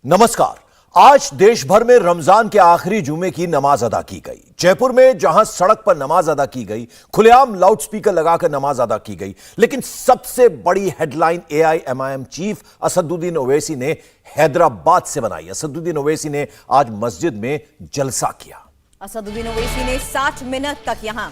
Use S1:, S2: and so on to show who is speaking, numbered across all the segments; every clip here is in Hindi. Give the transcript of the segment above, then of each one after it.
S1: नमस्कार। आज देश भर में रमजान के आखिरी जुमे की नमाज अदा की गई। जयपुर में जहां सड़क पर नमाज अदा की गई, खुलेआम लाउडस्पीकर लगाकर नमाज अदा की गई, लेकिन सबसे बड़ी headline AIMIM chief Asaduddin Owaisi ने हैदराबाद से बनाई। असदुद्दीन ओवैसी ने आज मस्जिद में जलसा किया।
S2: असदुद्दीन ओवैसी ने 60 मिनट तक यहां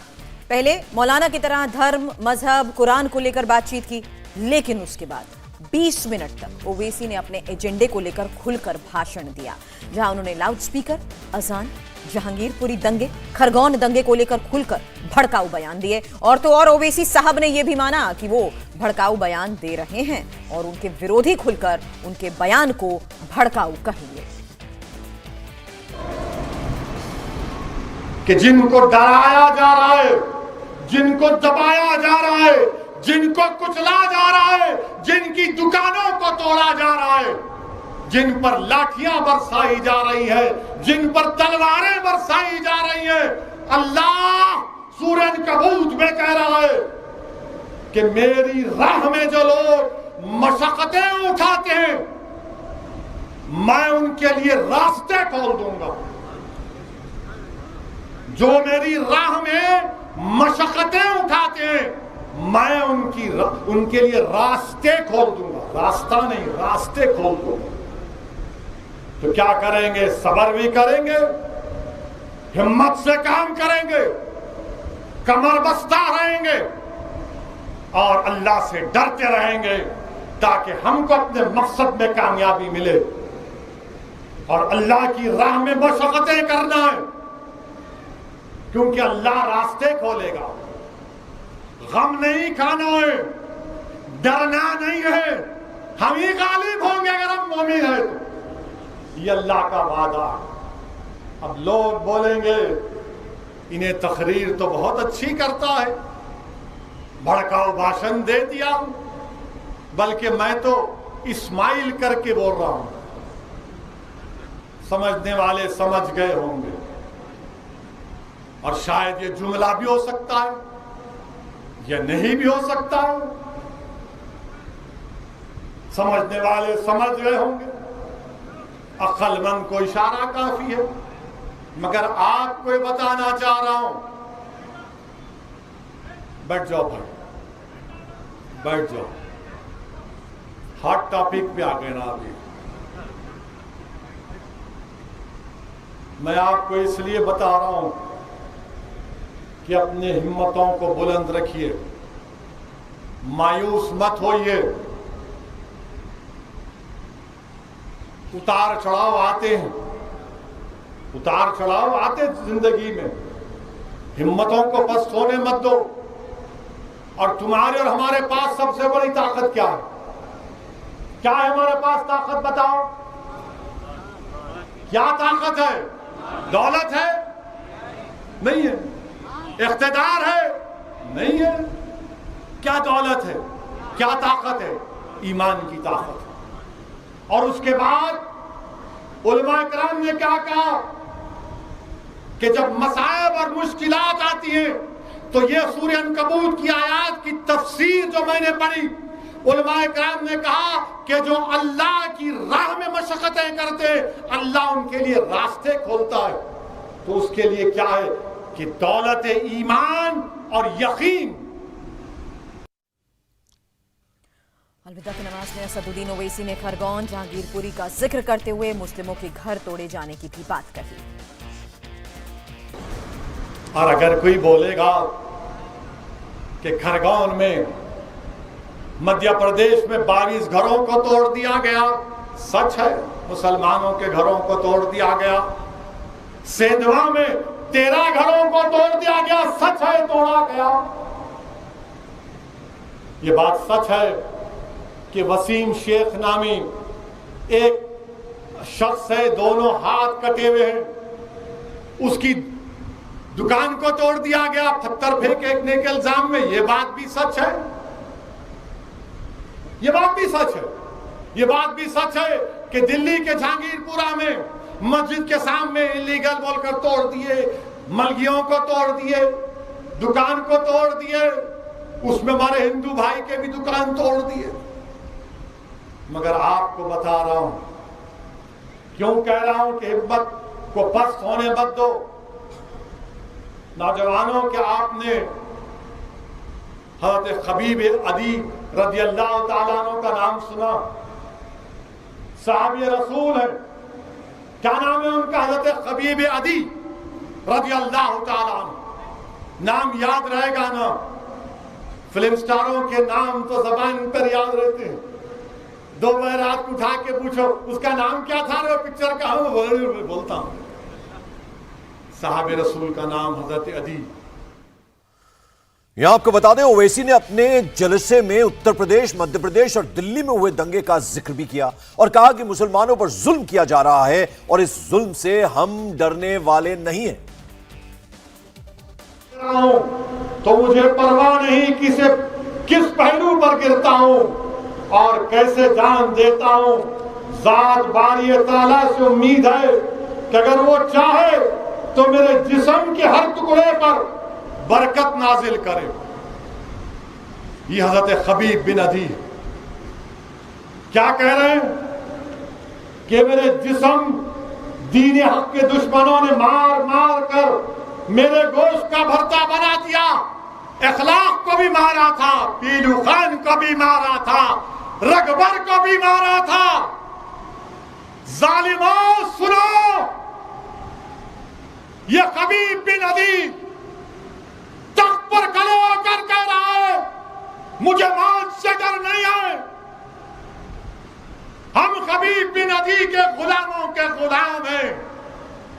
S2: पहले मौलाना की तरह धर्म, मजहब, कुरान को लेकर बातचीत की, लेकिन उसके बाद 20 मिनट तक ओवैसी ने अपने एजेंडे को लेकर खुलकर भाषण दिया, जहां उन्होंने लाउडस्पीकर, अजान, जहांगीरपुरी दंगे, खरगोन दंगे को लेकर खुलकर भड़काऊ बयान दिए। और तो और ओवैसी साहब ने यह भी माना कि वो भड़काऊ बयान दे रहे हैं और उनके विरोधी खुलकर उनके बयान को भड़काऊ कहेंगे।
S3: कि जिनको डराया जा रहा है, जिनको दबाया जा रहा है, जिनको कुचला जा रहा है, जिनकी दुकानों को तोड़ा जा रहा है, जिन पर लाठियां बरसाई जा रही है, जिन पर तलवारें बरसाई जा रही है, अल्लाह सूरह कबूत में कह रहा है कि मेरी राह में जो लोग मशक्कतें उठाते हैं, मैं उनके लिए रास्ते खोल दूंगा। जो मेरी राह में मशक्कतें उठाते हैं, मैं उनके लिए रास्ते खोल दूंगा। रास्ता नहीं, रास्ते खोल दूंगा। तो क्या करेंगे? सब्र भी करेंगे, हिम्मत से काम करेंगे, कमर बस्ता रहेंगे और अल्लाह से डरते रहेंगे, ताकि हमको अपने मकसद में कामयाबी मिले। और अल्लाह की राह में मशक्कतें करना है, क्योंकि अल्लाह रास्ते खोलेगा। गम नहीं खाना है, डरना नहीं है, हम ही गालिब होंगे अगर हम मोमिन हैं तो। ये अल्लाह का वादा। अब लोग बोलेंगे इन्हें तकरीर तो बहुत अच्छी करता है, भड़काऊ भाषण दे दिया, बल्कि मैं तो इस्माइल करके बोल रहा हूं। समझने वाले समझ गए होंगे, और शायद ये जुमला भी हो सकता है या नहीं भी हो सकता है। समझने वाले समझ गए होंगे, अक्लमंद को इशारा काफी है। मगर आपको बताना चाह रहा हूं, बैठ जाओ भाई, बैठ जाओ। हॉट टॉपिक पे आ गए ना अभी। मैं आपको इसलिए बता रहा हूं कि अपने हिम्मतों को बुलंद रखिए, मायूस मत होइए। उतार चढ़ाव आते हैं, उतार चढ़ाव आते जिंदगी में। हिम्मतों को पस्त होने मत दो। और तुम्हारे और हमारे पास सबसे बड़ी ताकत क्या है? क्या है हमारे पास ताकत? बताओ, क्या ताकत है? दौलत है? नहीं है। इख्तिदार है? नहीं है। क्या दौलत है? क्या ताकत है? ईमान की ताकत है। और उसके बाद उलमा किराम ने क्या कहा कि जब मसाइब और मुश्किलात आती हैं, तो ये सूरह अनकबूत की आयत की तफसीर जो मैंने पढ़ी, उलमा किराम ने कहा कि जो अल्लाह की राह में मशक्कतें करते हैं, अल्लाह उनके लिए रास्ते खोलता है। तो उसके लिए क्या है कि दौलत ईमान और यकीन।
S2: अलविदा की नमाज में असदुद्दीन ओवैसी ने खरगोन, जहांगीरपुरी का जिक्र करते हुए मुस्लिमों के घर तोड़े जाने की भी बात कही।
S3: और अगर कोई बोलेगा कि खरगोन में, मध्य प्रदेश में 22 घरों को तोड़ दिया गया, सच है, मुसलमानों के घरों को तोड़ दिया गया। सेंधवा में 13 घरों को तोड़ दिया गया, सच है, तोड़ा गया। ये बात सच है कि वसीम शेख नामी एक शख्स है, दोनों हाथ कटे हुए हैं, उसकी दुकान को तोड़ दिया गया पत्थर फेंकने के इल्जाम में। ये बात भी सच है, ये बात भी सच है। ये बात भी सच है कि दिल्ली के जहांगीरपुरा में मस्जिद के सामने इलीगल बोलकर तोड़ दिए, मलगियों को तोड़ दिए, दुकान को तोड़ दिए, उसमें हमारे हिंदू भाई के भी दुकान तोड़ दिए। मगर आपको बता रहा हूं क्यों कह रहा हूं कि हिम्मत को पस्त होने मत दो। नौजवानों के आपने हज़रत खबीब अदी रज़ियल्लाहु ताला अन्हु का नाम सुना, साहबी रसूल है, क्या नाम है उनका? हज़रत खबीब अदी रज़ियल्लाहु ताला अन्हु। नाम याद रहेगा ना? फिल्म स्टारों के नाम तो ज़बान पर याद रहते हैं। दो बार रात को उठा के पूछो उसका नाम क्या था रे पिक्चर का, हम बोलता हूं साहब रसूल का नाम हजरत अदी।
S1: यहां आपको बता दें, ओवैसी ने अपने जलसे में उत्तर प्रदेश, मध्य प्रदेश और दिल्ली में हुए दंगे का जिक्र भी किया और कहा कि मुसलमानों पर जुल्म किया जा रहा है और इस जुल्म से हम डरने वाले नहीं हैं।
S3: तो मुझे परवाह नहीं किस पहलू पर गिरता हूं और कैसे जान देता हूं। जात बारी ताला से उम्मीद है कि अगर वो चाहे तो मेरे जिस्म के हर टुकड़े पर बरकत नाजिल करे। ये हजरत खबीब बिन अदी क्या कह रहे हैं कि मेरे जिस्म दीन हक के दुश्मनों ने मार मार कर मेरे गोश्त का भरता बना दिया। इखलाक को भी मारा था, पीलू खान को भी मारा था, रगबर को भी मारा था। जालिमों सुनो, ये खबीब बिन अदी तख्त पर खड़े होकर कह रहा है मुझे मौत से डर नहीं है। हम खबीब बिन अदी के गुलामों के गुलाम हैं।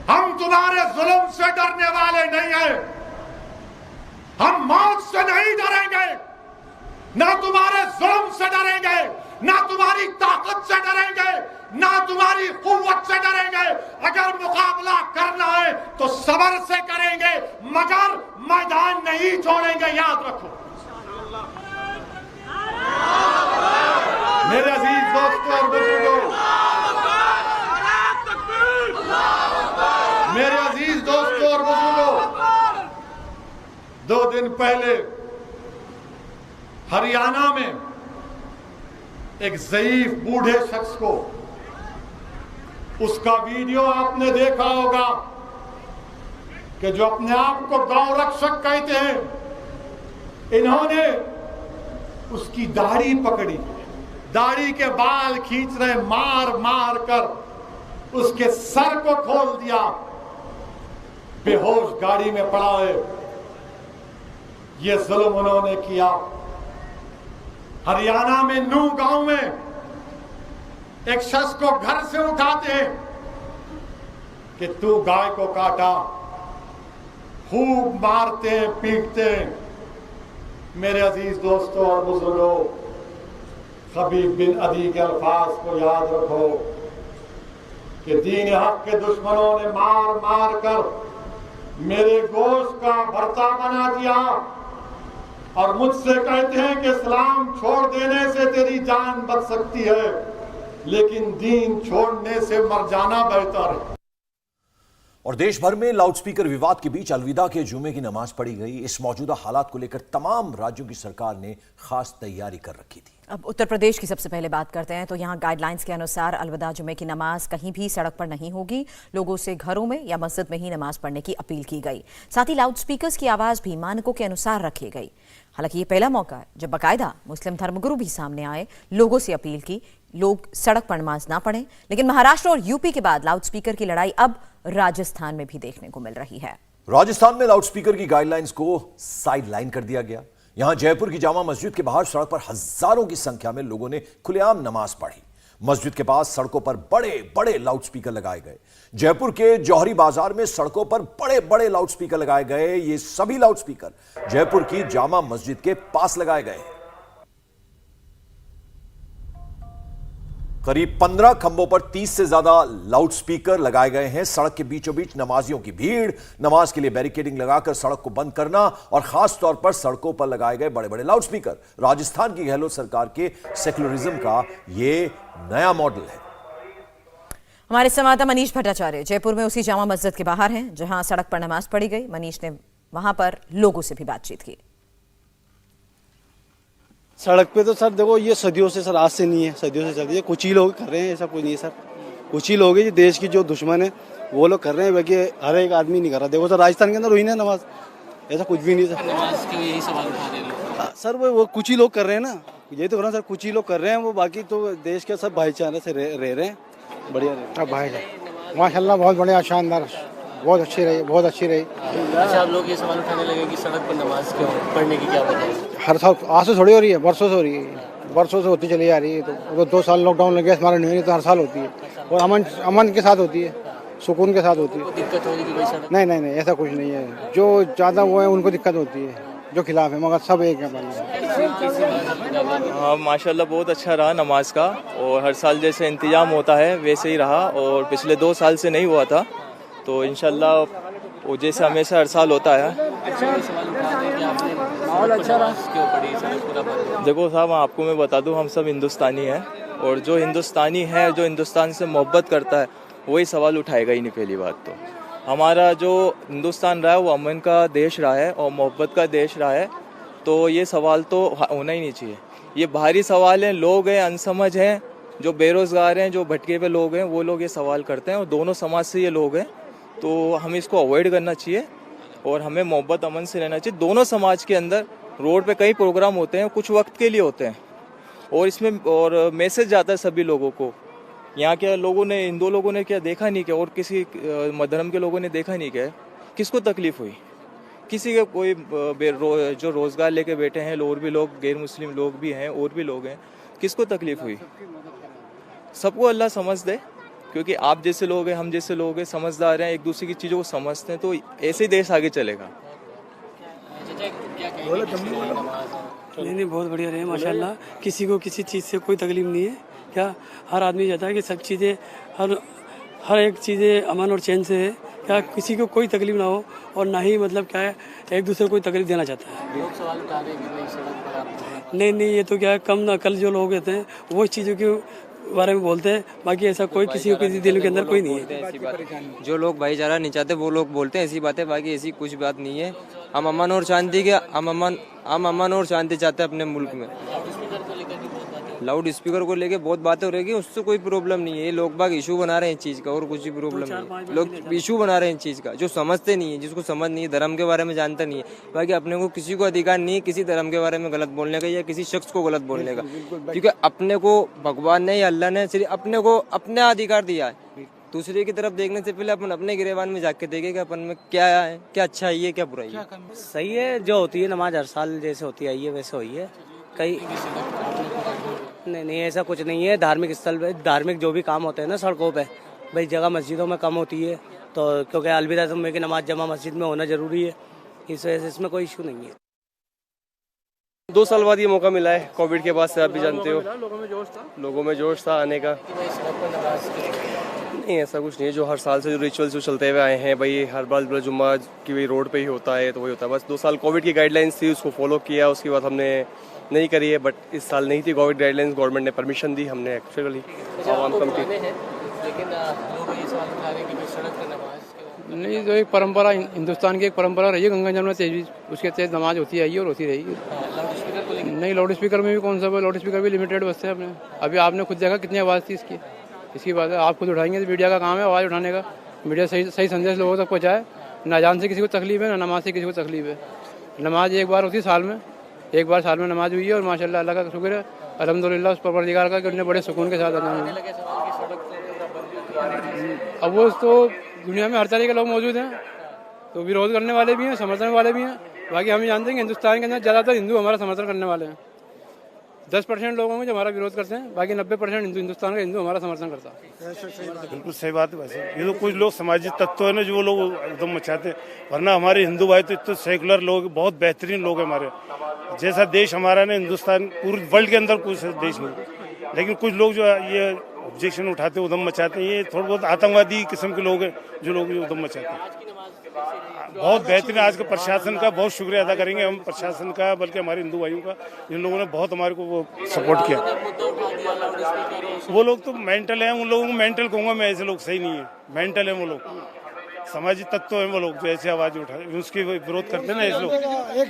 S3: हम तुम्हारे जुल्म से डरने वाले नहीं हैं। हम मौत से नहीं डरेंगे, ना तुम्हारे जुल्म से डरेंगे, ना तुम्हारी ताकत से डरेंगे, ना तुम्हारी कुव्वत से डरेंगे। अगर मुकाबला करना है तो सब्र से करेंगे, मगर मैदान नहीं छोड़ेंगे, याद रखो। मेरे अजीज दोस्तों और बुजुर्गों, मेरे अजीज दोस्तों और बुजुर्गों, 2 दिन पहले हरियाणा में एक ज़ईफ बूढ़े शख्स को, उसका वीडियो आपने देखा होगा कि जो अपने आप को गौ रक्षक कहते हैं, इन्होंने उसकी दाढ़ी पकड़ी, दाढ़ी के बाल खींच रहे, मार मार कर उसके सर को खोल दिया, बेहोश गाड़ी में पड़ा है। ये जुल्म उन्होंने किया। हरियाणा में नूह गांव में एक शख्स को घर से उठाते हैं कि तू गाय को काटा, खूब मारते हैं, पीटते हैं। मेरे अजीज दोस्तों और बुजुर्गों, खबीब बिन अदी के अल्फाज को याद रखो कि दीन हक के दुश्मनों ने मार मार कर मेरे गोश्त का भरता बना दिया और मुझसे कहते हैं कि इस्लाम छोड़ देने से तेरी जान बच सकती है, लेकिन दीन छोड़ने से मर जाना बेहतर है।
S1: और देश भर में लाउडस्पीकर विवाद के बीच अलविदा के जुमे की नमाज पढ़ी गई। इस मौजूदा हालात को लेकर तमाम राज्यों की सरकार ने खास तैयारी कर रखी थी।
S2: अब उत्तर प्रदेश की सबसे पहले बात करते हैं। तो यहाँ गाइडलाइंस के अनुसार अलविदा जुमे की नमाज कहीं भी सड़क पर नहीं होगी। लोगों से घरों में या मस्जिद में ही नमाज पढ़ने की अपील की गई। साथ ही लाउडस्पीकर्स की आवाज भी मानकों के अनुसार रखी गई। हालांकि ये पहला मौका है जब बाकायदा मुस्लिम धर्मगुरु भी सामने आए, लोगों से अपील की लोग सड़क पर नमाज ना पढ़ें। लेकिन महाराष्ट्र और यूपी के बाद लाउडस्पीकर की लड़ाई अब राजस्थान में भी देखने को मिल रही है।
S1: राजस्थान में लाउडस्पीकर की गाइडलाइंस को साइड लाइन कर दिया गया। यहां जयपुर की जामा मस्जिद के बाहर सड़क पर हजारों की संख्या में लोगों ने खुलेआम नमाज पढ़ी। मस्जिद के पास सड़कों पर बड़े बड़े लाउडस्पीकर लगाए गए। जयपुर के जौहरी बाजार में सड़कों पर बड़े बड़े लाउडस्पीकर लगाए गए। ये सभी लाउडस्पीकर जयपुर की जामा मस्जिद के पास लगाए गए। करीब 15 खंभों पर 30 से ज्यादा लाउडस्पीकर लगाए गए हैं। सड़क के बीचों बीच नमाजियों की भीड़, नमाज के लिए बैरिकेडिंग लगाकर सड़क को बंद करना और खास तौर पर सड़कों पर लगाए गए बड़े बड़े लाउडस्पीकर राजस्थान की गहलोत सरकार के सेक्युलरिज्म का यह नया मॉडल है।
S2: हमारे संवाददाता मनीष भट्टाचार्य जयपुर में उसी जामा मस्जिद के बाहर हैं जहां सड़क पर नमाज पढ़ी गई। मनीष ने वहां पर लोगों से भी बातचीत की।
S4: सड़क पे तो सर देखो ये सदियों से, सर आज से नहीं है, सदियों से चल रही है। कुछ ही लोग कर रहे हैं, ऐसा कोई नहीं है सर। कुछ ही लोग हैं देश की जो दुश्मन है वो लोग कर रहे हैं, बाकी हर एक आदमी नहीं कर रहा। देखो सर राजस्थान के अंदर हुई ना नमाज, ऐसा कुछ भी नहीं सर।
S5: नमाज के यही सवाल उठा रहे लोग।
S4: सर वो कुछ ही लोग कर रहे हैं ना, यही तो कर रहा हूँ सर, कुछ ही लोग कर रहे हैं वो, बाकी तो देश के सब भाईचारे से रह रहे हैं, बढ़िया रहे।
S6: भाई माशाल्लाह बहुत बढ़िया, शानदार, बहुत अच्छी रही, बहुत अच्छी रही।
S5: अच्छा, आप लोग ये सवाल उठाने लगे कि सड़क पर नमाज क्यों पढ़ने की क्या वजह है?
S6: हर साल आज से थोड़ी हो रही है, बरसों से हो रही है, बरसों से होती चली आ रही है। तो 2 साल लॉकडाउन लग गया, हमारा नहीं, तो हर साल होती है और अमन के साथ होती है, सुकून के साथ होती है।
S5: दिक्कत होगी कि भाई सड़क?
S6: नहीं, ऐसा कुछ नहीं है। जो ज़्यादा वो है उनको दिक्कत होती है, जो खिलाफ है, मगर सब एक है भाई।
S7: हाँ माशाल्लाह बहुत अच्छा रहा नमाज का, और हर साल जैसे इंतजाम होता है वैसे ही रहा, और पिछले 2 साल से नहीं हुआ था, तो इंशाल्लाह वो जैसे हमेशा हर साल होता है। देखो साहब आपको मैं बता दूं, हम सब हिंदुस्तानी हैं, और जो हिंदुस्तानी है, जो हिंदुस्तान से मोहब्बत करता है, वही सवाल उठाएगा ही नहीं। पहली बात तो हमारा जो हिंदुस्तान रहा है वो अमन का देश रहा है और मोहब्बत का देश रहा है, तो ये सवाल तो होना ही नहीं चाहिए। ये बाहरी सवाल हैं, लोग हैं अनसमझ हैं, जो बेरोज़गार हैं, जो भटके हुए लोग हैं, वो लोग ये सवाल करते हैं, और दोनों समाज से ये लोग हैं, तो हमें इसको अवॉइड करना चाहिए और हमें मोहब्बत अमन से रहना चाहिए। दोनों समाज के अंदर रोड पे कई प्रोग्राम होते हैं, कुछ वक्त के लिए होते हैं, और इसमें और मैसेज जाता है सभी लोगों को। यहाँ के लोगों ने, हिंदू लोगों ने क्या देखा नहीं क्या, और किसी धर्म के लोगों ने देखा नहीं क्या, किसको तकलीफ हुई? किसी के कोई जो रोज़गार लेके बैठे हैं, और भी लोग गैर मुस्लिम लोग भी हैं, और भी लोग हैं, किसको तकलीफ हुई? सबको अल्लाह समझ दे, क्योंकि आप जैसे लोग हैं, हम जैसे लोग हैं, समझदार हैं, एक दूसरे की चीज़ों को समझते हैं, तो ऐसे ही देश आगे चलेगा।
S8: नहीं बहुत बढ़िया रहे माशाल्लाह, किसी को किसी चीज़ से कोई तकलीफ नहीं है। क्या हर आदमी चाहता है कि सब चीज़ें हर एक चीज़ें अमन और चैन से है, क्या किसी को कोई तकलीफ ना हो, और ना ही मतलब क्या है एक दूसरे को कोई तकलीफ देना चाहता है।
S5: लोग सवाल उठा रहे हैं कि भाई सड़क पर आप
S8: नहीं ये तो क्या है, कम ना कल जो लोग होते हैं वो इस चीज़ों के बारे में बोलते हैं, बाकी ऐसा कोई किसी को किसी दिल के अंदर कोई नहीं है।
S9: जो लोग भाईचारा नहीं चाहते वो लोग बोलते हैं ऐसी बातें, बाकी ऐसी कुछ बात नहीं है। हम अमन और शांति के हम अमन और शांति चाहते हैं अपने मुल्क में। लाउड स्पीकर को लेके बहुत बातें हो रही है, उससे कोई प्रॉब्लम नहीं है। ये लोग बाग इशू बना रहे हैं इस चीज़ का, और कुछ भी प्रॉब्लम नहीं। लोग इशू बना रहे हैं इस चीज़ का, जो समझते नहीं है, जिसको समझ नहीं है, धर्म के बारे में जानता नहीं है। बाकी अपने को किसी को अधिकार नहीं है किसी धर्म के बारे में गलत बोलने का या किसी शख्स को गलत बोलने का, क्योंकि अपने को भगवान ने या अल्लाह ने सिर्फ अपने को अपने अधिकार दिया है। दूसरे की तरफ देखने से पहले अपन अपने गिरेबान में जाके देखें कि अपन में क्या है, क्या अच्छा है, क्या बुराई है।
S8: सही है, जो होती है नमाज हर साल जैसे होती आई है वैसे हुई है। कई नहीं ऐसा कुछ नहीं है। धार्मिक स्थल पे धार्मिक जो भी काम होते हैं ना सड़कों पे, भाई जगह मस्जिदों में कम होती है, तो क्योंकि अलविदा जुम्मे की नमाज जमा मस्जिद में होना जरूरी है, इस वजह से इसमें कोई इशू नहीं है।
S7: 2 साल बाद ये मौका मिला है, कोविड के बाद से आप भी जानते हो, लोगों में जोश था आने का। नहीं ऐसा कुछ नहीं है, जो हर साल से जो रिचुअल्स जो चलते हुए आए हैं, भाई हर बार जुम्मा की वही रोड पे ही होता है, तो वही होता है। बस 2 साल कोविड की गाइडलाइंस थी, उसको फॉलो किया, उसके बाद हमने नहीं करी है। बट इस साल नहीं थी कोविड गाइडलाइंस, गवर्नमेंट ने परमिशन दी, हमने एक्चुअली आवाम कमेटी।
S5: लेकिन लोग ये सवाल उठा रहे हैं कि भाई सड़क पर नमाज
S6: नहीं, जो एक परंपरा हिंदुस्तान की एक परंपरा रही है, गंगा जमुना तेज, उसके तेज नमाज होती आई है और होती रहेगी।
S5: लाउड स्पीकर को लेकर
S6: नहीं, लाउड स्पीकर में भी कौन सा, लाउड स्पीकर भी लिमिटेड बसते हैं अपने। अभी आपने खुद देखा कितनी आवाज़ थी इसकी बात है, आप खुद उठाएंगे तो मीडिया का काम है आवाज़ उठाने का। मीडिया सही संदेश लोगों तक पहुँचाए, ना अजान से किसी को तकलीफ है, ना नमाज से किसी को तकलीफ है। नमाज एक बार होती है साल में, एक बार साल में नमाज हुई है, और माशाल्लाह अल्लाह का शुक्र है, अल्हम्दुलिल्लाह उस परवरदिगार का कि उन्होंने बड़े सुकून के साथ अदा किया। अब वो तो दुनिया में हर तरह के लोग मौजूद हैं, तो विरोध करने वाले भी हैं, समर्थन वाले भी हैं। बाकी हम जानते हैं कि हिंदुस्तान के अंदर ज़्यादातर हिंदू हमारा समर्थन करने वाले हैं। 10% लोग होंगे जो हमारा विरोध करते हैं, बाकी 90% हिंदुस्तान का हिंदू हमारा समर्थन करता है।
S10: बिल्कुल सही बात है। वैसे ये लोग कुछ लोग सामाजिक तत्व है ना, जो लोग एकदम मचाते हैं, वरना हमारे हिंदू भाई तो इतने सेकुलर लोग, बहुत बेहतरीन लोग हैं। हमारे जैसा देश हमारा ना, हिंदुस्तान पूरे वर्ल्ड के अंदर कुछ देश नहीं। लेकिन कुछ लोग जो ये ऑब्जेक्शन उठाते हैं, उधम मचाते हैं, ये थोड़ा बहुत आतंकवादी किस्म के लोग हैं जो लोग उधम मचाते हैं। बहुत बेहतरीन, आज के प्रशासन का बहुत शुक्रिया अदा करेंगे हम, प्रशासन का, बल्कि हमारे हिंदू भाइयों का, जिन लोगों ने बहुत हमारे को वो सपोर्ट किया। वो लोग तो मेंटल हैं, उन लोगों को मेंटल कहूँगा मैं, ऐसे लोग सही नहीं है, मेंटल है वो लोग, सामाजिक तत्व हैं वो लोग जो ऐसे आवाज़ उठा उसकी विरोध करते हैं ना ऐसे लोग।
S6: एक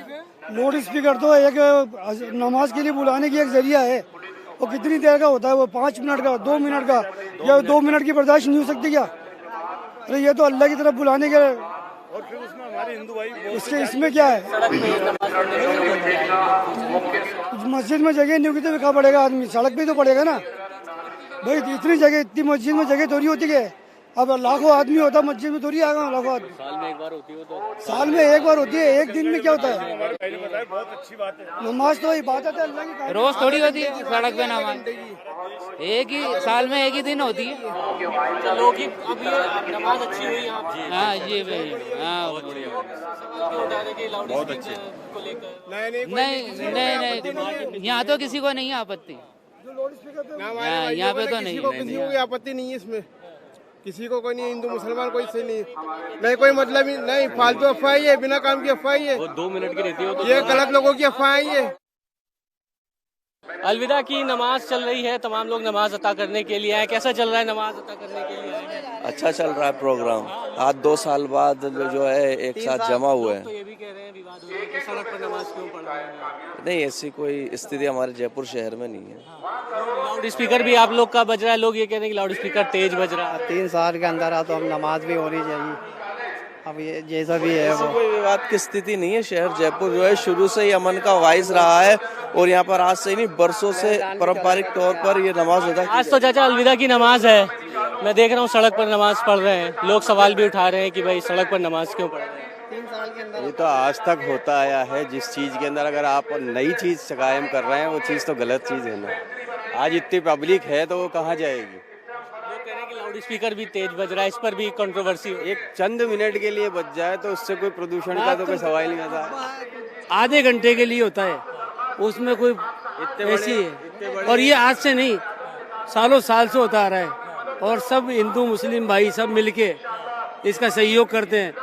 S6: लाउड स्पीकर तो एक नमाज के लिए बुलाने की एक जरिया है,
S11: वो कितनी देर का होता है, वो 5 मिनट का, 2 मिनट का, या 2 मिनट की बर्दाश्त नहीं हो सकती क्या? अरे ये तो अल्लाह की तरफ बुलाने के,
S10: और फिर उसमें हमारे हिंदू भाई
S11: इसके इसमें क्या है? मस्जिद में जगह नहीं होगी तो कहाँ पड़ेगा आदमी? सड़क पे तो पड़ेगा ना भाई। इतनी जगह, इतनी मस्जिद में जगह थोड़ी होती है। अब लाखों आदमी होता मस्जिद में, थोड़ी आएगा लाखों आदमी।
S5: साल में एक बार होती है, तो
S11: साल में एक बार होती है, एक दिन में क्या होता है?
S10: हमारे भाई ने बताया, बहुत अच्छी बात है।
S11: नमाज तो इबादत है अल्लाह की।
S12: रोज थोड़ी होती है सड़क पे नमाज, एक ही साल में एक ही दिन होती है।
S5: लोगों की अब ये नमाज अच्छी हुई यहाँ पे।
S12: हाँ जी भाई, हाँ
S5: बहुत अच्छे को लेकर
S12: नहीं नहीं नहीं, यहाँ तो किसी को नहीं है आपत्ति, यहाँ पे तो नहीं
S13: किसी को कोई आपत्ति नहीं है इसमें, किसी को कोई नहीं, हिंदू मुसलमान कोई से नहीं कोई मतलब ही नहीं। फालतू अफवाह है, बिना काम की अफवाह है,
S5: वो 2 मिनट की रहती हो तो
S13: ये गलत लोगों की अफवाह है।
S5: अलविदा की नमाज चल रही है, तमाम लोग नमाज अता करने के लिए आए। कैसा चल रहा है नमाज अता करने के लिए आए?
S14: अच्छा चल रहा है प्रोग्राम। आज 2 साल बाद जो है एक साथ जमा हुए हैं।
S5: तो ये भी कह रहे हैं विवाद हो रहा है कि सड़क पर नमाज क्यों पढ़ रहे हैं?
S14: नहीं, ऐसी कोई स्थिति हमारे जयपुर शहर में नहीं है।
S5: लाउड स्पीकर भी आप लोग का बज रहा है, लोग ये कह रहे हैं कि लाउड स्पीकर तेज बज रहा है।
S8: 3 साल के अंदर तो हम नमाज भी होनी चाहिए। अब ये जैसा भी है
S14: ऐसी कोई विवाद की स्थिति नहीं है। शहर जयपुर जो है शुरू से ही अमन का वाइस रहा है और यहाँ पर आज से ही नहीं, बरसों से पारंपरिक तौर पर ये नमाज अदा।
S5: आज तो चाचा अलविदा की नमाज है, मैं देख रहा हूँ सड़क पर नमाज पढ़ रहे हैं लोग। सवाल भी उठा रहे हैं कि भाई सड़क पर नमाज क्यों पढ़ रहे हैं?
S14: ये तो आज तक होता आया है। जिस चीज के अंदर अगर आप नई चीज कायम कर रहे हैं, वो चीज तो गलत चीज है ना। आज इतनी पब्लिक है तो वो कहाँ जाएगी?
S5: लोग कह रहे हैं कि लाउड स्पीकर भी तेज बज रहा है, इस पर भी कंट्रोवर्सी।
S14: एक चंद मिनट के लिए बच जाए तो उससे कोई प्रदूषण का तो कोई सवाल नहीं आता।
S12: आधे घंटे के लिए होता है, उसमें कोई ऐसी है। और ये आज से नहीं, सालों साल से होता आ रहा है और सब हिंदू मुस्लिम भाई सब मिलके इसका सहयोग करते हैं।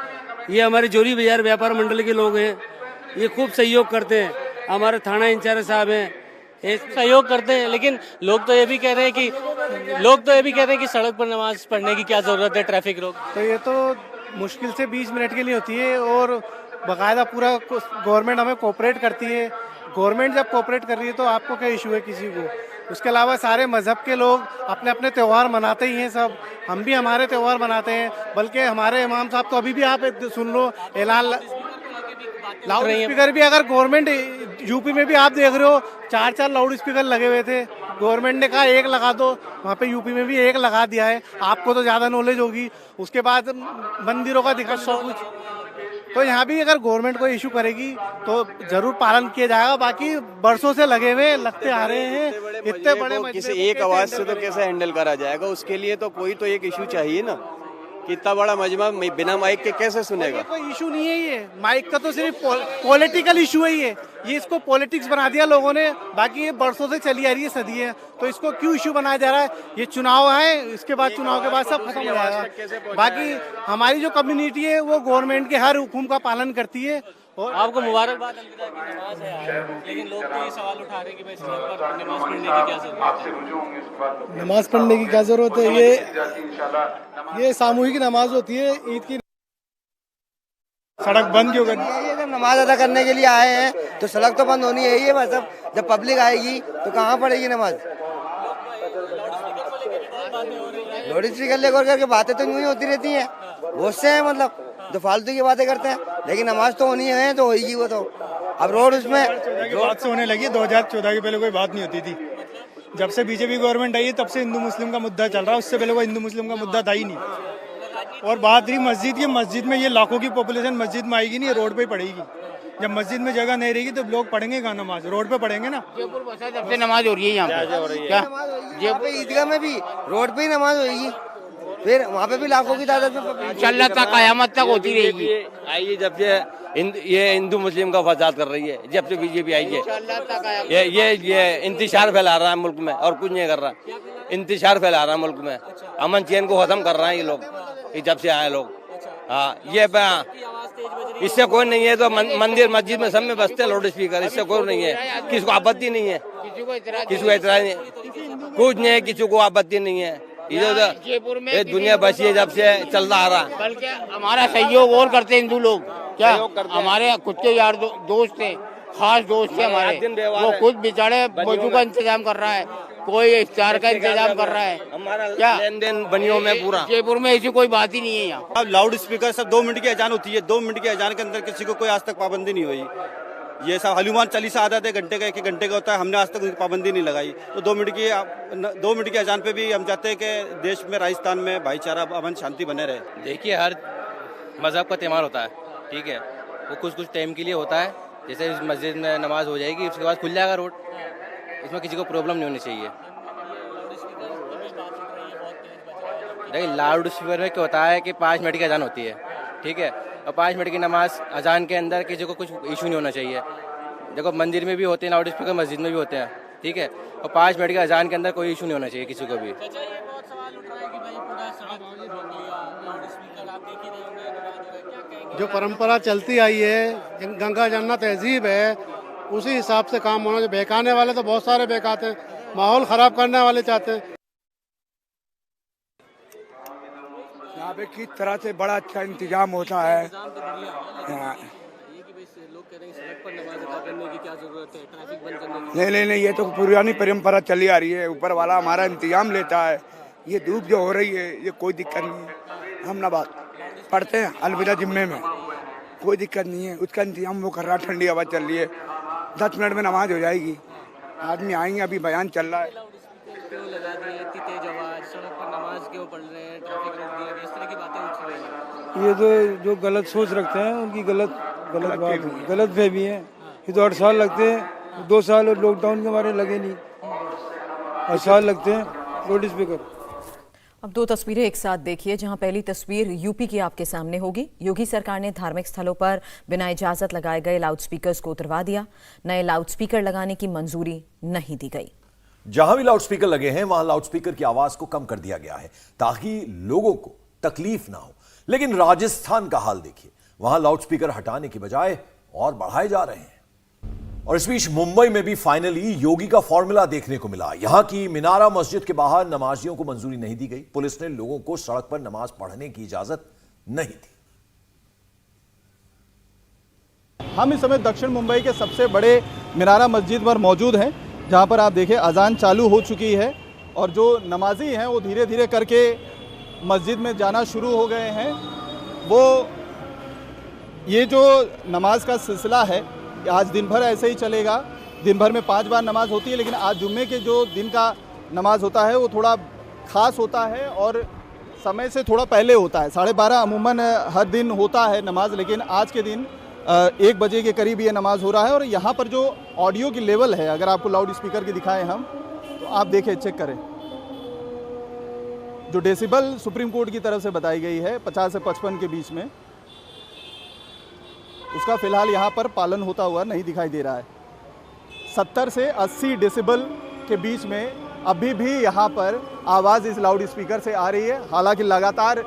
S12: ये हमारे जोरी बाजार व्यापार मंडल के लोग हैं, ये खूब सहयोग करते हैं। हमारे थाना इंचार्ज साहब हैं,
S5: सहयोग करते हैं। लेकिन लोग तो ये भी कह रहे हैं कि सड़क पर नमाज पढ़ने की क्या जरूरत है, ट्रैफिक रोक।
S13: तो ये तो मुश्किल से 20 मिनट के लिए होती है और बाकायदा पूरा गवर्नमेंट हमें कोऑपरेट करती है। गवर्नमेंट जब कोऑपरेट कर रही है तो आपको क्या इशू है किसी को? उसके अलावा सारे मजहब के लोग अपने अपने त्यौहार मनाते ही हैं सब। हम भी हमारे त्यौहार मनाते हैं, बल्कि हमारे इमाम साहब तो अभी भी आप सुन लो ऐलान लाउड स्पीकर भी, अगर गवर्नमेंट यूपी में भी आप देख रहे हो 4-4 लाउड स्पीकर लगे हुए थे, गवर्नमेंट ने कहा 1 लगा दो, वहाँ पे यूपी में भी 1 लगा दिया है। आपको तो ज्यादा नॉलेज होगी। उसके बाद मंदिरों का दिखा सब कुछ, तो यहाँ भी अगर गवर्नमेंट कोई इशू करेगी तो जरूर पालन किया जाएगा। बाकी बरसों से लगे हुए लगते आ रहे हैं, इतने बड़े
S14: किसी एक आवाज से तो कैसे हैंडल करा जाएगा? उसके लिए तो कोई तो एक इशू चाहिए ना। कितना बड़ा मजमा बिना माइक के कैसे सुनेगा?
S13: कोई इशू नहीं है ये, माइक का तो सिर्फ पॉलिटिकल इशू है ये इसको पॉलिटिक्स बना दिया लोगों ने। बाकी ये बरसों से चली आ रही है, सदी है, तो इसको क्यों इशू बनाया जा रहा है? ये चुनाव है, इसके बाद चुनाव के बाद सब खत्म हो जाएगा। बाकी हमारी जो कम्युनिटी है वो गवर्नमेंट के हर हुक्म का पालन करती है। और
S5: आपको मुबारकबाद अलविदा की नमाज है, लेकिन लोग तो ये सवाल उठा रहे हैं कि भाई सड़क पर नमाज पढ़ने की क्या जरूरत है?
S11: नमाज पढ़ने की क्या जरूरत है? ये सामूहिक नमाज होती है ईद की।
S13: सड़क बंद क्यों करनी?
S8: ये जब नमाज अदा करने के लिए आए हैं तो सड़क तो बंद होनी है ही है। मतलब जब पब्लिक आएगी तो कहाँ पड़ेगी नमाज? लाउड स्पीकर लेकर करके बातें तो यूं ही होती रहती हैं, बहुत से हैं मतलब जो फालतू की बातें करते हैं। लेकिन नमाज तो होनी है, तो होगी वो तो। अब रोड उसमें
S11: बात से होने लगी। 2014 के पहले कोई बात नहीं होती थी। जब से बीजेपी गवर्नमेंट आई है तब से हिंदू मुस्लिम का मुद्दा चल रहा है। उससे पहले कोई हिंदू मुस्लिम का मुद्दा था ही नहीं। और बात रही मस्जिद की, मस्जिद में ये लाखों की पॉपुलेशन मस्जिद में आएगी नहीं, रोड पे पड़ेगी। जब मस्जिद में जगह नहीं रहेगी तो लोग पढ़ेंगे कहाँ नमाज? रोड पे पढ़ेंगे ना।
S12: जब से नमाज हो रही है यहाँ पे
S8: ईदगाह में भी रोड पे ही नमाज होगी, फिर वहाँ पे भी लाखों की तादाद में
S12: इंशाल्लाह तक कयामत तक होती रहेगी।
S14: आइए, जब ये हिंदू मुस्लिम का फसाद कर रही है, जब से बीजेपी आई है, ये इंतशार फैला रहा है मुल्क में और कुछ नहीं कर रहा। इंतशार फैला रहा है मुल्क में, अमन चैन को खत्म कर रहा है ये लोग, जब से आए लोग। हाँ, ये इससे कोई नहीं है तो मंदिर मस्जिद में सब में बजते लाउड स्पीकर, इससे कोई नहीं है। किसी को आपत्ति नहीं है, किसी को एतराज नहीं, कुछ नहीं है, किसी को आपत्ति नहीं है।
S12: जयपुर में
S14: ये दुनिया बसी है जब से चलता आ रहा।
S12: बल्कि हमारा सहयोग और करते हिंदू लोग, क्या हमारे खुद के यार दोस्त थे, खास दोस्त थे हमारे, वो खुद बेचारे वजू का इंतजाम कर रहा है।
S15: कोई इफ्तार का इंतजाम कर रहा है
S14: हमारा
S15: क्या
S14: लेन देन बनियों में पूरा।
S15: जयपुर में ऐसी कोई बात ही नहीं है यहाँ।
S4: अब लाउड स्पीकर सब 2 मिनट की अजान होती है, 2 मिनट की अजान के अंदर किसी को कोई आज तक पाबंदी नहीं हुई। ये सब हनुमान चालीसा आधा आधे घंटे का 1 घंटे का होता है, हमने आज तक उसकी पाबंदी नहीं लगाई। तो 2 मिनट की अजान पे भी हम चाहते हैं कि देश में, राजस्थान में भाईचारा, अमन, शांति बने रहे।
S14: देखिए, हर मजहब का त्यौहार होता है, ठीक है, वो कुछ टाइम के लिए होता है। जैसे इस मस्जिद में नमाज हो जाएगी, उसके बाद खुल जाएगा रोड, इसमें किसी को प्रॉब्लम नहीं होनी चाहिए। देखिए, लाउड स्पीकर में क्या होता है कि 5 मिनट की अजान होती है, ठीक है, और 5 मिनट की नमाज अजान के अंदर किसी को कुछ इशू नहीं होना चाहिए। देखो, मंदिर में भी होते हैं लाउड स्पीकर, मस्जिद में भी होते हैं, ठीक है, और 5 मिनट की अजान के अंदर कोई इशू नहीं होना चाहिए किसी को भी।
S13: जो परंपरा चलती आई है, गंगा जमुना तहजीब है, उसी हिसाब से काम होना चाहिए। बहकाने वाले तो बहुत सारे बहकाते हैं, माहौल खराब करने वाले चाहते हैं।
S16: यहाँ पे किस तरह से बड़ा अच्छा इंतजाम होता है। नहीं, ये तो पुरानी परंपरा चली आ रही है। ऊपर वाला हमारा इंतजाम लेता है। ये धूप जो हो रही है, ये कोई दिक्कत नहीं है। हम नमाज पढ़ते हैं अलविदा जिम्मे में, कोई दिक्कत नहीं है। उसका इंतजाम वो कर रहा है। ठंडी हवा चल रही है, 10 मिनट में नमाज हो जाएगी। आदमी आएंगे, अभी बयान चल रहा है।
S17: ये तो जो गलत सोच रखते हैं उनकी गलत बात है, गलत फहमी है। ये तो 8 साल लगते हैं, 2 साल और लॉकडाउन के बारे लगे नहीं, 8 साल लगते हैं लाउड स्पीकर।
S2: अब 2 तस्वीरें एक साथ देखिए, जहां पहली तस्वीर यूपी की आपके सामने होगी। योगी सरकार ने धार्मिक स्थलों पर बिना इजाजत लगाए गए लाउडस्पीकर्स को उतरवा दिया। नए लाउडस्पीकर लगाने की मंजूरी नहीं दी गई।
S1: जहां भी लाउडस्पीकर लगे हैं, वहां लाउडस्पीकर की आवाज को कम कर दिया गया है ताकि लोगों को तकलीफ ना हो। लेकिन राजस्थान का हाल देखिए, वहां लाउडस्पीकर हटाने की बजाय और बढ़ाए जा रहे हैं। और इस बीच मुंबई में भी फाइनली योगी का फॉर्मूला देखने को मिला। यहां की मीनारा मस्जिद के बाहर नमाजियों को मंजूरी नहीं दी गई। पुलिस ने लोगों को सड़क पर नमाज पढ़ने की इजाजत नहीं दी।
S18: हम इस समय दक्षिण मुंबई के सबसे बड़े मीनारा मस्जिद पर मौजूद हैं, जहां पर आप देखें अजान चालू हो चुकी है और जो नमाजी हैं वो धीरे धीरे करके मस्जिद में जाना शुरू हो गए हैं। वो ये जो नमाज का सिलसिला है आज दिन भर ऐसे ही चलेगा। दिन भर में 5 बार नमाज होती है, लेकिन आज जुम्मे के जो दिन का नमाज होता है वो थोड़ा ख़ास होता है और समय से थोड़ा पहले होता है। 12:30 अमूमन हर दिन होता है नमाज, लेकिन आज के दिन 1 बजे के करीब ये नमाज हो रहा है। और यहाँ पर जो ऑडियो की लेवल है, अगर आपको लाउड स्पीकर की दिखाएं हम, तो आप देखें, चेक करें, जो डेसिबल सुप्रीम कोर्ट की तरफ से बताई गई है 50 से 55 के बीच में, उसका फिलहाल यहाँ पर पालन होता हुआ नहीं दिखाई दे रहा है। 70 से 80 डेसिबल के बीच में अभी भी यहाँ पर आवाज़ इस लाउड स्पीकर से आ रही है। हालांकि लगातार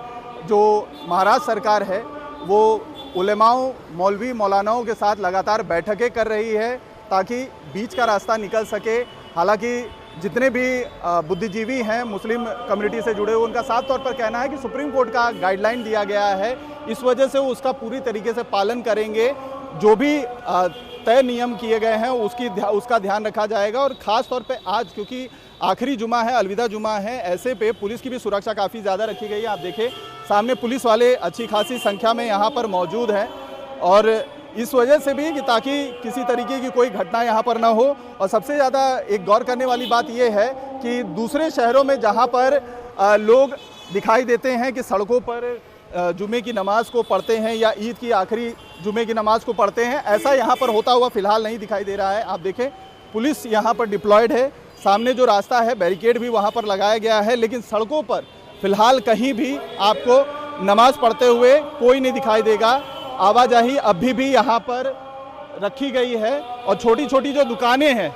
S18: जो महाराष्ट्र सरकार है वो उलेमाओं, मौलवी, मौलानाओं के साथ लगातार बैठकें कर रही है ताकि बीच का रास्ता निकल सके। हालांकि जितने भी बुद्धिजीवी हैं मुस्लिम कम्युनिटी से जुड़े हुए, उनका साफ तौर पर कहना है कि सुप्रीम कोर्ट का गाइडलाइन दिया गया है, इस वजह से वो उसका पूरी तरीके से पालन करेंगे। जो भी तय नियम किए गए हैं उसका ध्यान रखा जाएगा। और ख़ास तौर पे आज क्योंकि आखिरी जुमा है, अलविदा जुमा है, ऐसे पे पुलिस की भी सुरक्षा काफ़ी ज़्यादा रखी गई है। आप देखें सामने पुलिस वाले अच्छी खासी संख्या में यहाँ पर मौजूद हैं और इस वजह से भी कि ताकि किसी तरीके की कोई घटना यहाँ पर ना हो। और सबसे ज़्यादा एक गौर करने वाली बात यह है कि दूसरे शहरों में जहाँ पर लोग दिखाई देते हैं कि सड़कों पर जुमे की नमाज को पढ़ते हैं या ईद की आखिरी जुमे की नमाज को पढ़ते हैं, ऐसा यहाँ पर होता हुआ फिलहाल नहीं दिखाई दे रहा है। आप देखें पुलिस यहाँ पर डिप्लॉयड है, सामने जो रास्ता है बैरिकेड भी वहाँ पर लगाया गया है, लेकिन सड़कों पर फिलहाल कहीं भी आपको नमाज पढ़ते हुए कोई नहीं दिखाई देगा। आवाजाही अभी भी यहाँ पर रखी गई है और छोटी छोटी जो दुकानें हैं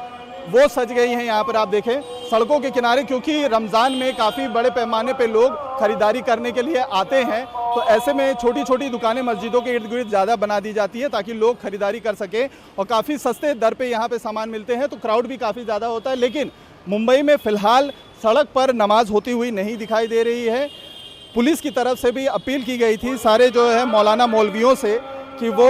S18: वो सज गई हैं। यहाँ पर आप देखें सड़कों के किनारे, क्योंकि रमज़ान में काफ़ी बड़े पैमाने पे लोग खरीदारी करने के लिए आते हैं, तो ऐसे में छोटी छोटी दुकानें मस्जिदों के इर्द गिर्द ज़्यादा बना दी जाती है ताकि लोग खरीदारी कर सकें और काफ़ी सस्ते दर पे यहाँ पे सामान मिलते हैं, तो क्राउड भी काफ़ी ज़्यादा होता है। लेकिन मुंबई में फ़िलहाल सड़क पर नमाज होती हुई नहीं दिखाई दे रही है। पुलिस की तरफ से भी अपील की गई थी सारे जो है मौलाना मौलवियों से कि वो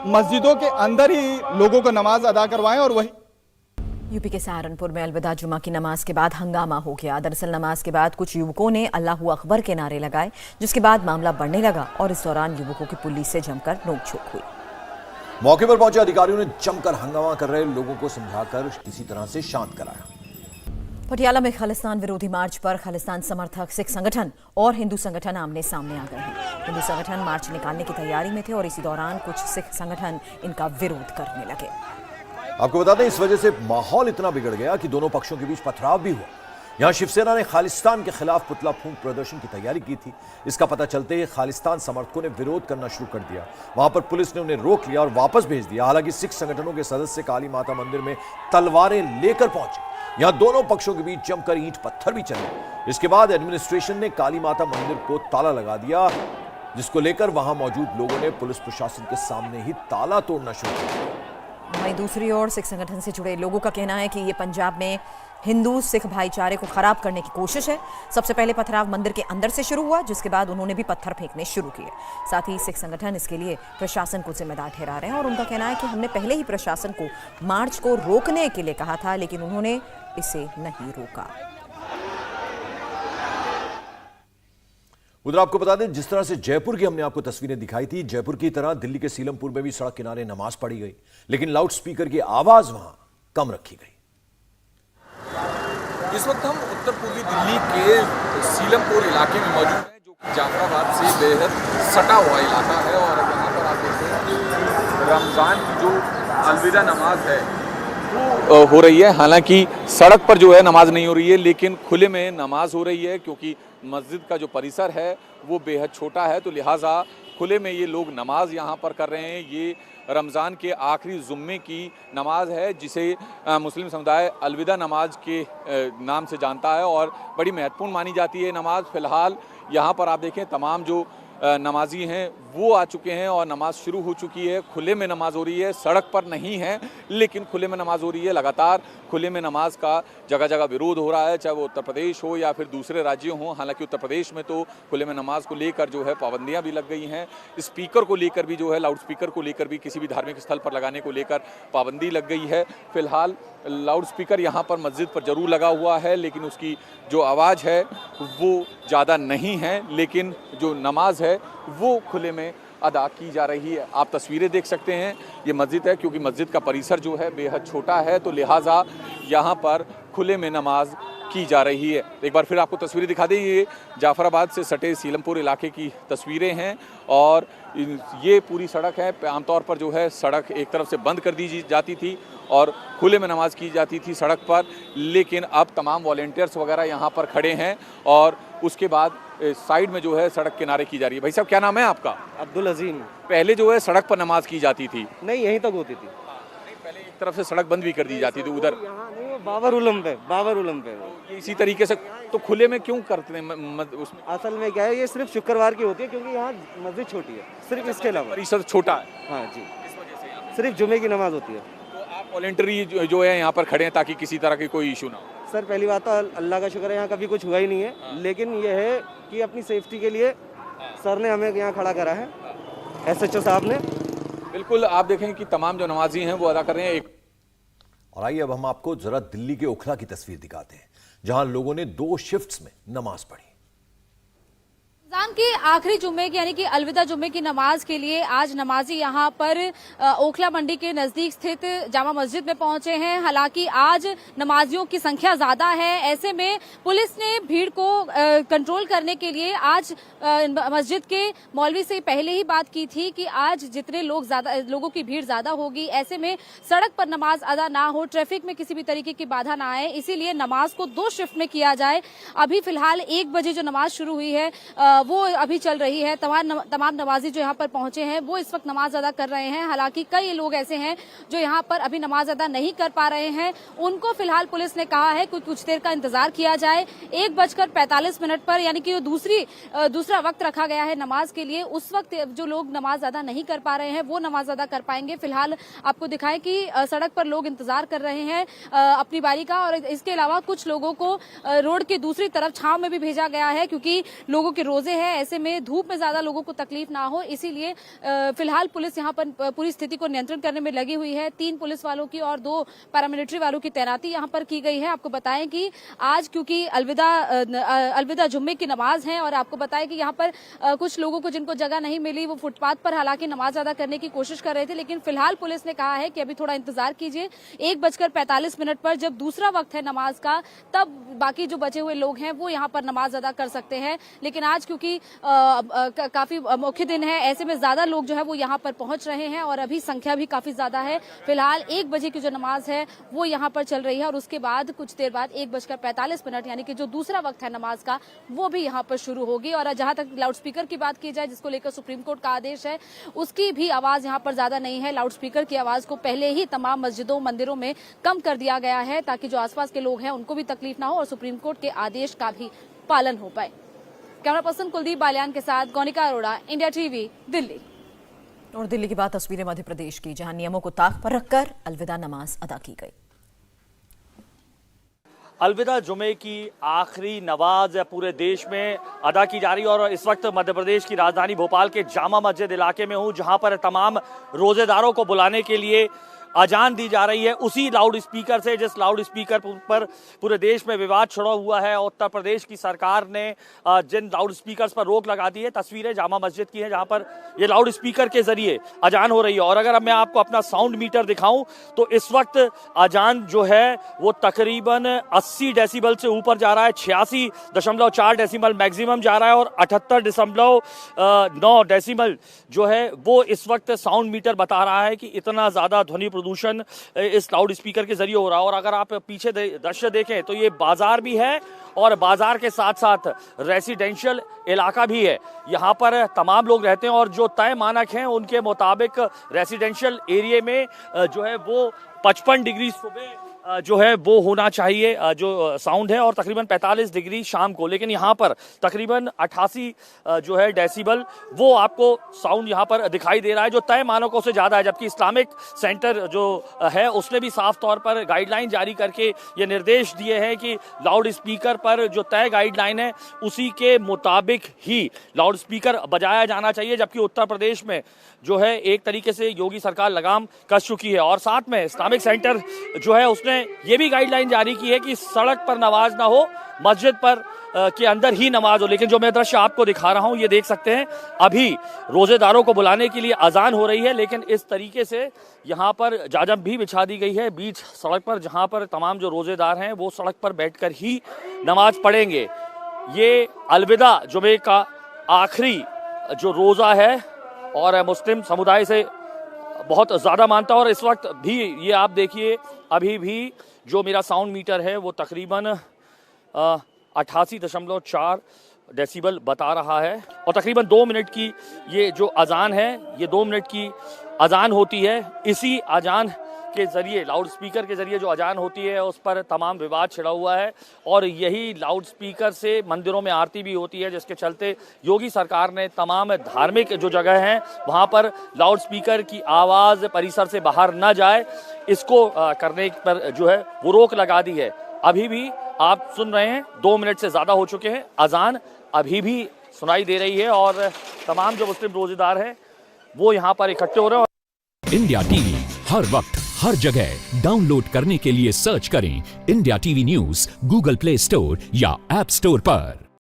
S18: मस्जिदों के अंदर ही लोगों को नमाज अदा करवाएं और वही
S2: यूपी के सहारनपुर में अलविदा जुमा की नमाज के बाद हंगामा हो गया। दरअसल नमाज के बाद कुछ युवकों ने अल्लाहू अकबर के नारे लगाए, जिसके बाद मामला बढ़ने लगा और इस दौरान युवकों की पुलिस से जमकर नोकझोंक हुई।
S1: मौके पर पहुंचे अधिकारियों ने जमकर हंगामा कर रहे लोगों को समझाकर किसी तरह से शांत कराया।
S2: पटियाला में खालिस्तान विरोधी मार्च पर खालिस्तान समर्थक सिख संगठन और हिंदू संगठन आमने सामने आ गए हैं। हिंदू संगठन मार्च निकालने की तैयारी में थे और इसी दौरान कुछ सिख संगठन इनका विरोध करने लगे।
S1: आपको बता दें, इस वजह से माहौल इतना बिगड़ गया कि दोनों पक्षों के बीच पथराव भी हुआ। यहां शिवसेना ने खालिस्तान के खिलाफ पुतला फूंक प्रदर्शन की तैयारी की थी। इसका पता चलते ही खालिस्तान समर्थकों ने विरोध करना शुरू कर दिया। वहां पर पुलिस ने उन्हें रोक लिया और वापस भेज दिया। हालांकि सिख संगठनों के सदस्य काली माता मंदिर में तलवारें लेकर पहुंचे। यहां दोनों पक्षों के बीच जमकर ईंट पत्थर भी चले। इसके बाद एडमिनिस्ट्रेशन ने काली माता मंदिर को ताला लगा दिया, जिसको लेकर वहां मौजूद लोगों ने पुलिस प्रशासन के सामने ही ताला तोड़ना शुरू किया।
S2: वहीं दूसरी ओर सिख संगठन से जुड़े लोगों का कहना है कि ये पंजाब में हिंदू सिख भाईचारे को खराब करने की कोशिश है। सबसे पहले पथराव मंदिर के अंदर से शुरू हुआ, जिसके बाद उन्होंने भी पत्थर फेंकने शुरू किए। साथ ही सिख संगठन इसके लिए प्रशासन को जिम्मेदार ठहरा रहे हैं और उनका कहना है कि हमने पहले ही प्रशासन को मार्च को रोकने के लिए कहा था, लेकिन उन्होंने इसे नहीं रोका।
S1: उधर आपको बता दें, जिस तरह से जयपुर की हमने आपको तस्वीरें दिखाई थी, जयपुर की तरह दिल्ली के सीलमपुर में भी सड़क किनारे नमाज पढ़ी गई, लेकिन लाउड स्पीकर की आवाज वहां कम रखी गई।
S19: इस वक्त हम उत्तर पूर्वी दिल्ली के सीलमपुर इलाके में मौजूद हैं, जो कि जाफराबाद से बेहद सटा हुआ इलाका है। और यहाँ पर आप देखते हैं कि रमजान की जो अलविदा नमाज है वो हो रही है। हालांकि सड़क पर जो है नमाज नहीं हो रही है, लेकिन खुले में नमाज हो रही है, क्योंकि मस्जिद का जो परिसर है वो बेहद छोटा है, तो लिहाजा खुले में ये लोग नमाज यहाँ पर कर रहे हैं। ये रमज़ान के आखिरी जुम्मे की नमाज है, जिसे मुस्लिम समुदाय अलविदा नमाज के नाम से जानता है और बड़ी महत्वपूर्ण मानी जाती है नमाज। फ़िलहाल यहाँ पर आप देखें तमाम जो नमाजी हैं वो आ चुके हैं और नमाज शुरू हो चुकी है। खुले में नमाज हो रही है, सड़क पर नहीं है, लेकिन खुले में नमाज हो रही है। लगातार खुले में नमाज का जगह जगह विरोध हो रहा है, चाहे वो उत्तर प्रदेश हो या फिर दूसरे राज्यों हों। हालांकि उत्तर प्रदेश में तो खुले में नमाज को लेकर जो है पाबंदियां भी लग गई हैं। स्पीकर को लेकर भी जो है, लाउड स्पीकर को लेकर भी किसी भी धार्मिक स्थल पर लगाने को लेकर पाबंदी लग गई है। फिलहाल लाउड स्पीकर यहाँ पर मस्जिद पर जरूर लगा हुआ है, लेकिन उसकी जो आवाज़ है वो ज़्यादा नहीं है, लेकिन जो नमाज है वो खुले में अदा की जा रही है। आप तस्वीरें देख सकते हैं, ये मस्जिद है, क्योंकि मस्जिद का परिसर जो है बेहद छोटा है, तो लिहाजा यहाँ पर खुले में नमाज की जा रही है। एक बार फिर आपको तस्वीरें दिखा दें, ये जाफराबाद से सटे सीलमपुर इलाके की तस्वीरें हैं और ये पूरी सड़क है। आमतौर पर जो है सड़क एक तरफ से बंद कर दी जाती थी और खुले में नमाज की जाती थी सड़क पर, लेकिन अब तमाम वॉलेंटियर्स वगैरह यहाँ पर खड़े हैं और उसके बाद साइड में जो है सड़क किनारे की जा रही है। भाई साहब, क्या नाम है आपका?
S8: अब्दुल अजीम।
S19: पहले जो है सड़क पर नमाज की जाती थी?
S8: नहीं, यहीं तक होती थी।
S19: पहले एक तरफ से सड़क बंद भी कर दी जाती थी उधर।
S8: बाबर उलम पे
S19: इसी तरीके से तो खुले में क्यों करते हैं उसमें?
S8: असल में क्या है, ये सिर्फ शुक्रवार की होती है, क्योंकि यहाँ मस्जिद छोटी है, सिर्फ इसके अलावा
S19: परिसर छोटा है।
S8: हाँ जी, सिर्फ जुमे की नमाज होती है।
S19: तो आप वॉलेंटरी जो है यहाँ पर खड़े हैं ताकि किसी तरह की कोई इशू ना हो?
S8: सर, पहली बात तो अल्लाह का शुक्र है यहाँ कभी कुछ हुआ ही नहीं है, लेकिन यह है कि अपनी सेफ्टी के लिए सर ने हमें यहाँ खड़ा करा है, SHO साहब ने।
S19: बिल्कुल, आप देखें कि तमाम जो नमाजी हैं वो अदा कर रहे हैं।
S1: और आइए अब हम आपको जरा दिल्ली के ओखला की तस्वीर दिखाते हैं, जहां लोगों ने 2 शिफ्ट्स में नमाज पढ़ी।
S20: रमजान के आखिरी जुम्मे की यानी कि अलविदा जुम्मे की नमाज के लिए आज नमाजी यहां पर ओखला मंडी के नजदीक स्थित जामा मस्जिद में पहुंचे हैं। हालांकि आज नमाजियों की संख्या ज्यादा है, ऐसे में पुलिस ने भीड़ को कंट्रोल करने के लिए आज मस्जिद के मौलवी से पहले ही बात की थी कि आज जितने लोगों की भीड़ ज्यादा होगी, ऐसे में सड़क पर नमाज अदा ना हो, ट्रैफिक में किसी भी तरीके की बाधा ना आए, इसीलिए नमाज को 2 शिफ्ट में किया जाए। अभी फिलहाल 1 बजे जो नमाज शुरू हुई है वो अभी चल रही है। तमाम नमाजी जो यहाँ पर पहुंचे हैं वो इस वक्त नमाज अदा कर रहे हैं। हालांकि कई लोग ऐसे हैं जो यहाँ पर अभी नमाज अदा नहीं कर पा रहे हैं, उनको फिलहाल पुलिस ने कहा है कि कुछ देर का इंतजार किया जाए। 1:45 पर यानी कि दूसरा वक्त रखा गया है नमाज के लिए, उस वक्त जो लोग नमाज अदा नहीं कर पा रहे हैं वो नमाज अदा कर पाएंगे। फिलहाल आपको दिखाएं कि सड़क पर लोग इंतजार कर रहे हैं अपनी बारी का, और इसके अलावा कुछ लोगों को रोड के दूसरी तरफ छांव में भी भेजा गया है, क्योंकि लोगों के रोजे हैं, ऐसे में धूप में ज्यादा लोगों को तकलीफ ना हो, इसीलिए फिलहाल पुलिस यहाँ पर पूरी स्थिति को नियंत्रण करने में लगी हुई है। 3 पुलिस वालों की और 2 पैरामिलिट्री वालों की तैनाती यहाँ पर की गई है। आपको बताएं कि आज क्योंकि अलविदा जुम्मे की नमाज है और आपको बताएं कि यहाँ पर कुछ लोगों को जिनको जगह नहीं मिली वो फुटपाथ पर हालांकि नमाज अदा करने की कोशिश कर रहे थे, लेकिन फिलहाल पुलिस ने कहा है कि अभी थोड़ा इंतजार कीजिए। 1:45 पर जब दूसरा वक्त है नमाज का, तब बाकी जो बचे हुए लोग हैं वो यहाँ पर नमाज अदा कर सकते हैं। लेकिन आज क्योंकि काफी मुख्य दिन है, ऐसे में ज्यादा लोग जो है वो यहाँ पर पहुंच रहे हैं और अभी संख्या भी काफी ज्यादा है। फिलहाल 1 बजे की जो नमाज है वो यहाँ पर चल रही है और उसके बाद कुछ देर बाद 1:45 यानी कि जो दूसरा वक्त है नमाज का वो भी यहाँ पर शुरू होगी। और जहां तक लाउडस्पीकर की बात की जाए, जिसको लेकर सुप्रीम कोर्ट का आदेश है, उसकी भी आवाज यहाँ पर ज्यादा नहीं है। लाउडस्पीकर की आवाज को पहले ही तमाम मस्जिदों मंदिरों में कम कर दिया गया है ताकि जो आसपास के लोग हैं उनको भी तकलीफ ना हो और सुप्रीम कोर्ट के आदेश का भी पालन हो पाए। कैमरा पर्सन कुलदीप बालियान के साथ गौनिका अरोड़ा, इंडिया टीवी, दिल्ली।
S2: और दिल्ली की बात तस्वीरें मध्य प्रदेश की, जहां नियमों को ताक पर रखकर अलविदा नमाज अदा की गई।
S21: अलविदा जुमे की आखिरी नमाज पूरे देश में अदा की जा रही है और इस वक्त मध्य प्रदेश की राजधानी भोपाल के जामा मस्जिद इलाके में हूं, जहां पर तमाम रोजेदारों को बुलाने के लिए अजान दी जा रही है। उसी लाउड स्पीकर से जिस लाउड स्पीकर पर पूरे देश में विवाद छिड़ा हुआ है, उत्तर प्रदेश की सरकार ने जिन लाउड स्पीकर्स पर रोक लगा दी है। तस्वीरें जामा मस्जिद की हैं जहां पर ये लाउड स्पीकर के जरिए अजान हो रही है। और अगर मैं आपको अपना साउंड मीटर दिखाऊं तो इस वक्त अजान जो है वो तकरीबन 80 डेसिबल से ऊपर जा रहा है। 86.4 डेसिबल मैक्सिमम जा रहा है और 78.9 डेसिबल जो है वो इस वक्त साउंड मीटर बता रहा है कि इतना ज्यादा ध्वनि प्रदूषण इस लाउड स्पीकर के जरिए हो रहा है। और अगर आप पीछे दृश्य देखें तो ये बाजार भी है और बाजार के साथ साथ रेसिडेंशियल इलाका भी है। यहाँ पर तमाम लोग रहते हैं और जो तय मानक हैं उनके मुताबिक रेसिडेंशियल एरिया में जो है वो 55 डिग्री सुबह जो है वो होना चाहिए जो साउंड है और तकरीबन 45 डिग्री शाम को। लेकिन यहाँ पर तकरीबन 88 जो है डेसिबल वो आपको साउंड यहाँ पर दिखाई दे रहा है, जो तय मानकों से ज़्यादा है। जबकि इस्लामिक सेंटर जो है उसने भी साफ तौर पर गाइडलाइन जारी करके ये निर्देश दिए हैं कि लाउड स्पीकर पर जो तय गाइडलाइन है उसी के मुताबिक ही लाउड स्पीकर बजाया जाना चाहिए। जबकि उत्तर प्रदेश में जो है एक तरीके से योगी सरकार लगाम कस चुकी है और साथ में इस्लामिक सेंटर जो है उसने ये भी गाइडलाइन जारी की है कि सड़क पर नमाज ना हो, मस्जिद पर के अंदर ही नमाज हो। लेकिन जो मैं दृश्य आपको दिखा रहा हूं ये देख सकते हैं, अभी रोजेदारों को बुलाने के लिए अजान हो रही है, लेकिन इस तरीके से यहाँ पर जाजम भी बिछा दी गई है बीच सड़क पर, जहाँ पर तमाम जो रोजेदार हैं वो सड़क पर बैठकर ही नमाज पढ़ेंगे। ये अलविदा जुमे का आखिरी जो रोजा है और मुस्लिम समुदाय से बहुत ज़्यादा मानता है। और इस वक्त भी ये आप देखिए, अभी भी जो मेरा साउंड मीटर है वो तकरीबन 88.4 डेसिबल बता रहा है और तकरीबन 2 मिनट की ये जो अजान है, ये 2 मिनट की अजान होती है। इसी अजान के जरिए, लाउड स्पीकर के जरिए जो अजान होती है उस पर तमाम विवाद छिड़ा हुआ है और यही लाउड स्पीकर से मंदिरों में आरती भी होती है, जिसके चलते योगी सरकार ने तमाम धार्मिक जो जगह हैं वहाँ पर लाउड स्पीकर की आवाज़ परिसर से बाहर न जाए, इसको करने पर जो है वो रोक लगा दी है। अभी भी आप सुन रहे हैं 2 मिनट से ज़्यादा हो चुके हैं, अजान अभी भी सुनाई दे रही है और तमाम जो मुस्लिम रोजेदार हैं वो यहाँ पर इकट्ठे हो रहे हैं।
S22: इंडिया टीवी हर वक्त हर जगह डाउनलोड करने के लिए सर्च करें India TV news Google play store या ऐप स्टोर पर।